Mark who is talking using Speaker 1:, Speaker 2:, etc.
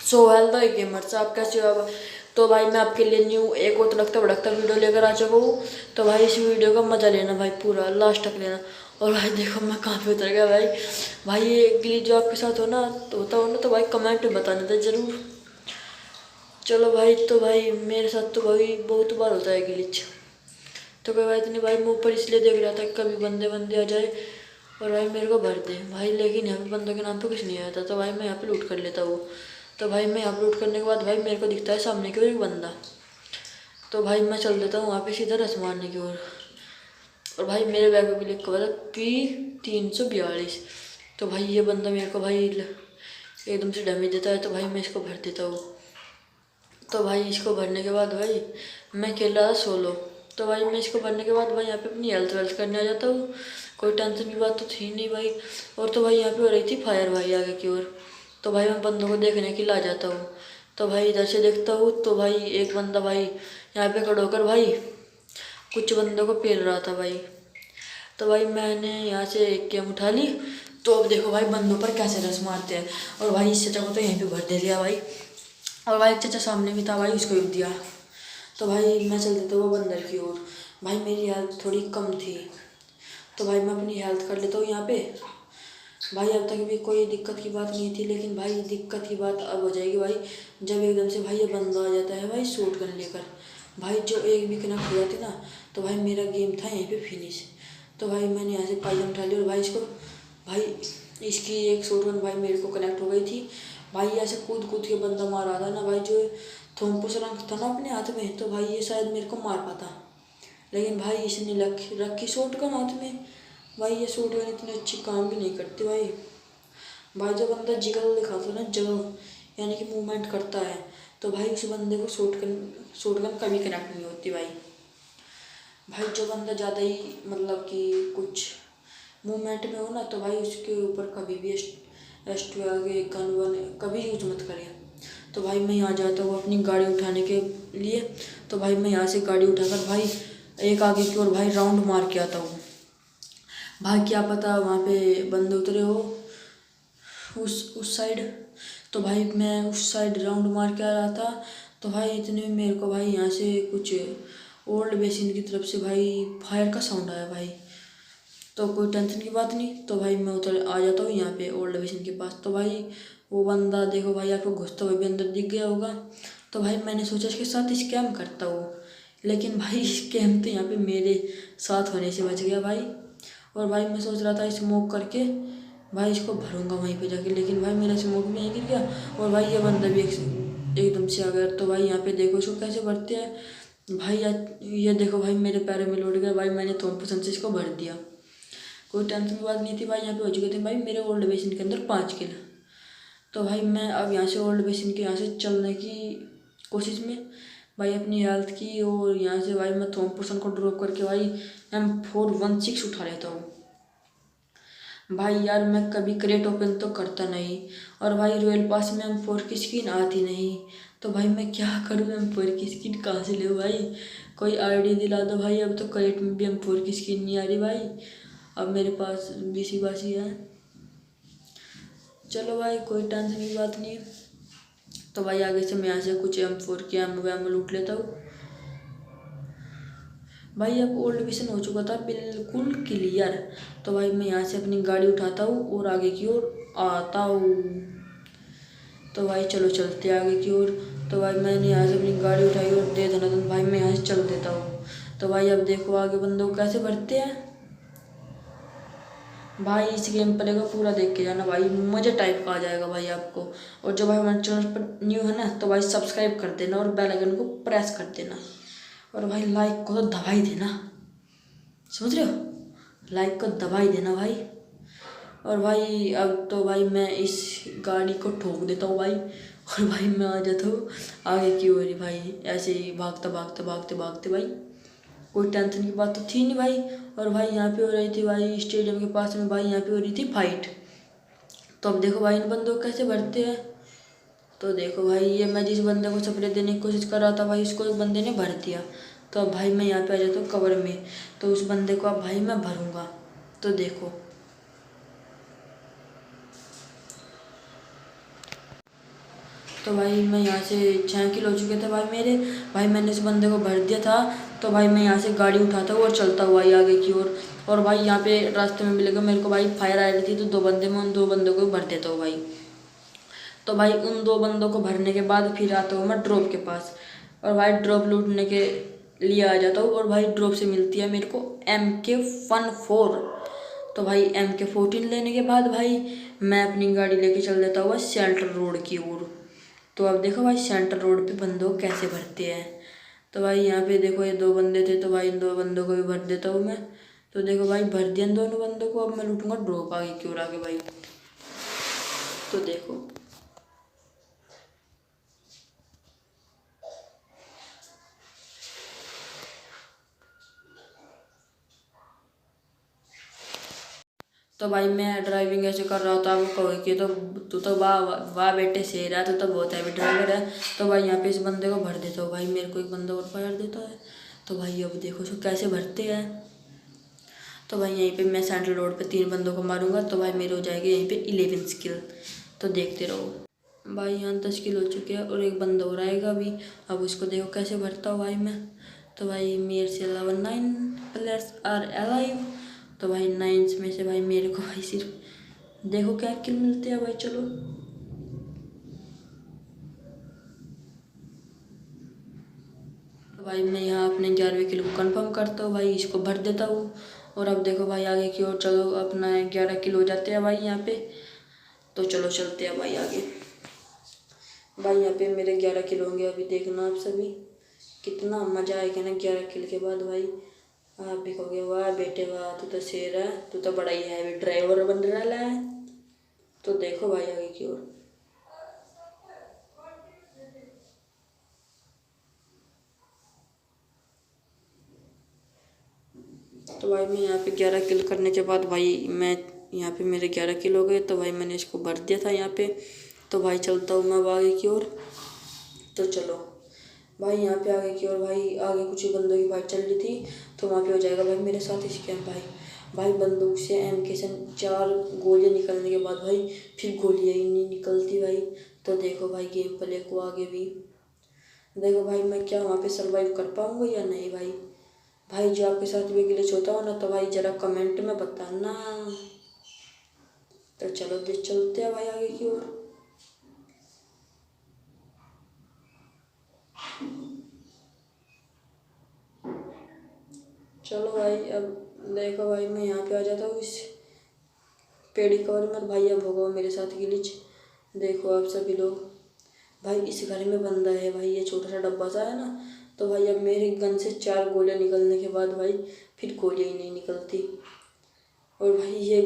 Speaker 1: So hello gamers, आप कैसे हो? अब तो भाई मैं आपके लिए न्यू एक और तड़कता भड़कता वीडियो लेकर आ चुका हूँ। तो भाई इस वीडियो का मजा लेना भाई, पूरा लास्ट तक लेना। और भाई देखो मैं कहाँ पे उतर गया भाई। भाई ये गिली जो आपके साथ हो ना, तो होता हो ना, तो भाई कमेंट में बताना था जरूर। चलो भाई, तो भाई मेरे साथ तो भाई बहुत बार होता है ग्लिच। तो कोई बात नहीं भाई, मैं ऊपर इसलिए देख रहा था कि कभी बंदे बंदे आ जाए और भाई मेरे को भर दे भाई। लेकिन यहाँ पे बंदों के नाम पे कुछ नहीं आया था, तो भाई मैं यहाँ पे लूट कर लेता हूँ। तो भाई मैं यहाँ पे लूट करने के बाद भाई मेरे को दिखता है सामने की ओर एक बंदा। तो भाई मैं चल देता हूँ वहाँ पे सीधा रस मारने की ओर। और भाई मेरे बैग में भी लिखा हुआ था P342। तो भाई ये बंदा मेरे को भाई एकदम से डैमेज देता है, तो भाई मैं इसको भर देता हूँ। तो भाई इसको भरने के बाद भाई मैं खेल रहा था सोलो। तो भाई मैं इसको भरने के बाद भाई यहाँ पे अपनी हेल्थ वेल्थ करने आ जाता हूँ। कोई टेंशन की बात तो थी नहीं भाई। और तो भाई यहाँ पे हो रही थी फायर भाई आगे की ओर। तो भाई मैं बंदों को देखने के लिए आ जाता हूँ। तो भाई इधर से देखता हूँ तो भाई एक बंदा भाई यहाँ पे खड़ा होकर भाई कुछ बंदों को पेल रहा था भाई। तो भाई मैंने यहाँ से एक गेम उठा ली। तो अब देखो भाई बंदों पर कैसे रस मारते हैं। और भाई इस चचा को तो यहीं पे भर दे दिया भाई। और भाई एक चचा सामने भी था भाई, उसको भी दिया। तो भाई मैं चल देता हूँ बंदर की ओर। भाई मेरी हेल्थ थोड़ी कम थी, तो भाई मैं अपनी हेल्थ कर लेता हूँ यहाँ पे। भाई अब तक भी कोई दिक्कत की बात नहीं थी, लेकिन भाई दिक्कत की बात अब हो जाएगी भाई जब एकदम से भाई ये बंदा आ जाता है भाई शूट करने लेकर। भाई जो एक भी कनेक्ट हो जाती ना, तो भाई मेरा गेम था यहीं पे फिनिश। तो भाई मैंने यहाँ से पाइजन उठा लिया और भाई इसको भाई इसकी एक शॉट गन भाई मेरे को कनेक्ट हो गई थी। भाई ऐसे कूद कूद के बंदा मार रहा था ना भाई, जो थोम्पस रंग था ना अपने हाथ में, तो भाई ये शायद मेरे को मार पाता। लेकिन भाई इसने रखी शॉट गन हाथ में। भाई ये शॉट गन इतनी अच्छी काम भी नहीं करती भाई। भाई जो बंदा जिगल दिखाता है ना, जगह यानी कि मूवमेंट करता है, तो भाई उस बंदे को शॉटगन कभी कनेक्ट नहीं होती भाई। भाई जो बंदा ज़्यादा ही मतलब कि कुछ मूवमेंट में हो ना, तो भाई उसके ऊपर कभी भी S12 के गन वन कभी यूज मत करें। तो भाई मैं यहाँ जाता हूँ अपनी गाड़ी उठाने के लिए। तो भाई मैं यहाँ से गाड़ी उठाकर भाई एक आगे की ओर भाई राउंड मार के आता हूँ। भाई क्या पता वहाँ पे बंदे उतरे हो उस साइड। तो भाई मैं उस साइड राउंड मार के आ रहा था। तो भाई इतने में मेरे को भाई यहाँ से कुछ ओल्ड बेसिन की तरफ से भाई फायर का साउंड आया भाई। तो कोई टेंशन की बात नहीं, तो भाई मैं उतर आ जाता हूँ यहाँ पे ओल्ड बेसिन के पास। तो भाई वो बंदा देखो भाई आपको घुसता हुआ भी अंदर दिख गया होगा। तो भाई मैंने सोचा इसके साथ स्कैम करता हूँ, लेकिन भाई स्कैम तो यहाँ पे मेरे साथ होने से बच गया भाई। और भाई मैं सोच रहा था स्मोक करके भाई इसको भरूंगा वहीं पे जाके, लेकिन भाई मेरा स्मोक भी यहीं गिर गया और भाई ये बंदा भी एकदम से आ गया। तो भाई यहाँ पे देखो इसको कैसे भरते हैं भाई। ये देखो भाई मेरे पैरों में लौट गया भाई, मैंने थोड़ा पसंद से इसको भर दिया। कोई टेंशन की बात नहीं थी भाई। यहाँ पे हो चुके थे भाई मेरे ओल्ड बेसिन के अंदर 5 किल। तो भाई मैं अब यहाँ से ओल्ड बेसिन के यहाँ से चलने की कोशिश में भाई अपनी हेल्थ की, और यहाँ से भाई मैं थॉम्पसन को ड्रॉप करके भाई M416 उठा लेता हूँ। भाई यार मैं कभी क्रेट ओपन तो करता नहीं, और भाई रॉयल पास में M4 की स्किन आती नहीं। तो भाई मैं क्या करूँ, M4 की स्किन कहाँ से लूँ भाई? कोई आईडी दिला दो भाई। अब तो क्रेट में भी M4 की स्किन नहीं आ रही भाई। अब मेरे पास बीसी बासी है। चलो भाई कोई टेंशन की बात नहीं। तो भाई आगे से मैं यहाँ से कुछ M4 की एम वैम लूट लेता हूँ। भाई अब ओल्ड विजन हो चुका था बिल्कुल क्लियर। तो भाई मैं यहाँ से अपनी गाड़ी उठाता हूँ और आगे की ओर आता हूँ। तो भाई चलो चलते आगे की ओर। तो भाई मैंने यहाँ से अपनी गाड़ी उठाई और दे धनाधन भाई मैं यहाँ से चल देता हूँ। तो भाई अब देखो आगे बंदों को कैसे भरते हैं भाई। इस गेम प्ले को पूरा देख के जाना भाई, मजे टाइप का आ जाएगा भाई आपको। और जो भाई हमारे चैनल पर न्यू है ना, तो भाई सब्सक्राइब कर देना और बेल आइकन को प्रेस कर देना। और भाई लाइक को तो दबा ही देना, समझ रहे हो? लाइक को दबा ही देना भाई। और भाई अब तो भाई मैं इस गाड़ी को ठोक देता हूँ भाई, और भाई मैं आ जाता हूँ आगे की ओर भाई, ऐसे ही भागते भागते भागते भागते भाई। कोई टेंशन की बात तो थी नहीं भाई। और भाई यहाँ पे हो रही थी भाई स्टेडियम के पास में भाई, यहाँ पे हो रही थी फाइट। तो अब देखो भाई इन बंदों को कैसे भरते हैं। तो देखो भाई ये मैं जिस बंदे को स्प्रे देने की कोशिश कर रहा था भाई, इसको एक बंदे ने भर दिया। तो अब भाई मैं यहाँ पे आ जाता हूँ कवर में। तो उस बंदे को अब भाई मैं भरूंगा। तो देखो तो भाई मैं यहाँ से 6 किलो हो चुके थे भाई मेरे। भाई मैंने इस बंदे को भर दिया था। तो भाई मैं यहाँ से गाड़ी उठाता हूँ और चलता हुआ ही आगे की ओर। और भाई यहाँ पे रास्ते में मिलेगा मेरे को भाई फायर आ रही थी, तो 2 बंदे में उन 2 बंदों को भर देता हूँ भाई। तो भाई उन 2 बंदों को भरने के बाद फिर आता हूँ मैं ड्रॉप के पास, और भाई ड्रॉप लूटने के लिए आ जाता हूँ। और भाई ड्रॉप से मिलती है मेरे को MK14। तो भाई MK14 लेने के बाद भाई मैं अपनी गाड़ी लेके चल देता हुआ सेंट्रल रोड की ओर। तो अब देखो भाई सेंट्रल रोड पे बंदूक कैसे भरते हैं। तो भाई यहाँ पे देखो ये 2 बंदे थे, तो भाई इन 2 बंदों को भी भर देता हूँ मैं। तो देखो भाई भर दिया इन दोनों बंदों को। अब मैं लूटूंगा ड्रॉप आगे की ओर आगे भाई। तो देखो तो भाई मैं ड्राइविंग ऐसे कर रहा था, आपको कहोगे कि तो तू तो वाह वाह बेटे शेर है, तू तो बहुत हैवी ड्राइवर है। तो भाई यहाँ पे इस बंदे को भर देता हूँ भाई, मेरे को एक बंदा और फायर देता है। तो भाई अब देखो सो कैसे भरते हैं। तो भाई यहीं पे मैं सेंट्रल रोड पे 3 बंदों को मारूंगा, तो भाई मेरे हो जाएगी यहीं पे 11 किल। तो देखते रहो भाई। यहाँ 10 किल हो चुके हैं और एक बंदा और आएगा अभी। अब उसको देखो कैसे भरता हूँ भाई मैं। तो भाई मेरे से अलावा 9 प्लेयर्स आर अलाइव। तो भाई 9 में से भाई मेरे को भाई सिर्फ देखो क्या किल मिलते हैं भाई। चलो तो भाई मैं यहाँ अपने 11वें किल को कंफर्म करता हूँ भाई, इसको भर देता हूँ। और अब देखो भाई आगे की ओर चलो, अपना 11 किल हो जाते हैं भाई यहाँ पे। तो चलो चलते हैं भाई आगे। भाई यहाँ पे मेरे 11 किल होंगे अभी, देखना आप सभी कितना मज़ा आएगा ना 11 किल के बाद भाई। आप भी कहोगे वाह बेटे वाह, तू तो शेर है, तू तो बड़ा ही हैवी ड्राइवर बन रहा है। तो देखो भाई आगे की ओर। तो भाई मैं यहाँ पे 11 किल करने के बाद भाई मैं यहाँ पे मेरे 11 किल हो गए। तो भाई मैंने इसको भर दिया था यहाँ पे। तो भाई चलता हूँ मैं अब आगे की ओर। तो चलो भाई यहाँ पे आगे की ओर भाई, आगे कुछ ही बंदों की फाइट चल रही थी। तो वहाँ पे हो जाएगा भाई मेरे साथ स्कैम भाई। भाई बंदूक से MK से 4 गोलियाँ निकलने के बाद भाई फिर गोलियाँ ही नहीं निकलती भाई। तो देखो भाई गेम प्ले को आगे भी देखो भाई, मैं क्या वहाँ पे सर्वाइव कर पाऊँगा या नहीं भाई। भाई जो आपके साथ भी ग्लिच होता हो ना, तो भाई ज़रा कमेंट में बताना। तो चलो देख चलते हैं भाई आगे की ओर। चलो भाई अब देखो भाई मैं यहाँ पे आ जाता हूँ इस पेड़ी कवर में। और भाई अब होगा मेरे साथ ग्लिच। देखो आप सभी लोग भाई इस घर में बंदा है भाई, ये छोटा सा डब्बा सा है ना। तो भाई अब मेरे गन से 4 गोलियाँ निकलने के बाद भाई फिर गोलियाँ ही नहीं निकलती। और भाई ये